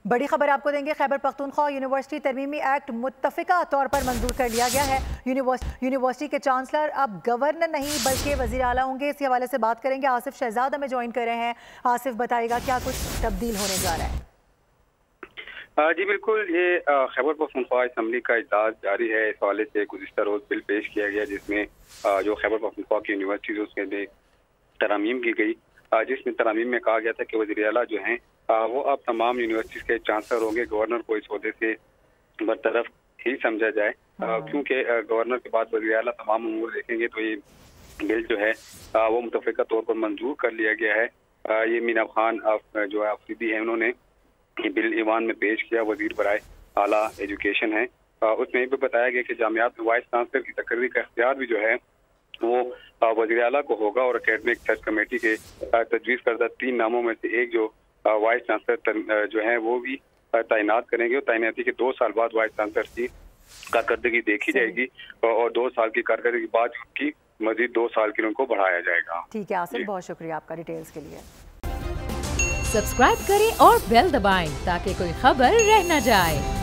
बड़ी खबर आपको देंगे। खैबर पख्तूनख्वा यूनिवर्सिटी तरमीमी एक्ट मुत्तफ़िका तौर पर मंजूर कर लिया गया है। यूनिवर्सिटी के चांसलर अब गवर्नर नहीं बल्कि वज़ीर आला होंगे। इसी हवाले से बात करेंगे। आसिफ शहजाद हमें ज्वाइन कर रहे हैं। आसिफ बताइएगा क्या कुछ तब्दील होने जा रहा है। जी बिल्कुल, ये खैबर पख्तूनख्वा असम्बली का इजलास जारी है। इस हवाले से गुज़िश्ता रोज़ बिल पेश किया गया जिसमें जो खैबर पख्तूनख्वा की यूनिवर्सिटी उसमें तरमीम की गई, जिसमें तरमीम में कहा गया था कि वज़ीर आला जो हैं वो अब तमाम यूनिवर्सिटीज़ के चांसलर होंगे। गवर्नर को इस ओहदे से बरतरफ ही समझा जाए, क्योंकि गवर्नर के बाद वज़ीर आला तमाम उमूर देखेंगे। तो ये बिल जो है वो मुतफ़िका तौर पर मंजूर कर लिया गया है। ये मीना खान जो है अफरीदी है, उन्होंने ये बिल ईवान में पेश किया। वज़ीर बराए आला एजुकेशन है, उसमें ये भी बताया गया कि जामियात में वाइस चांसलर की तकरीर का इख्तियार भी जो है वो वज़ीर आला को होगा और एकेडमिक सर्च कमेटी के तजवीज़ करदा 3 नामों में से एक जो वाइस चांसलर जो है वो भी तैनात करेंगे और तैनाती के 2 साल बाद वाइस चांसलर की कारकर्दगी देखी जाएगी और 2 साल की कारकर्दगी के बाद उनकी मजीद 2 साल के लिए उनको बढ़ाया जाएगा। ठीक है आसिफ, बहुत शुक्रिया आपका डिटेल्स के लिए। सब्सक्राइब करें और बेल दबाएं ताकि कोई खबर रह न जाए।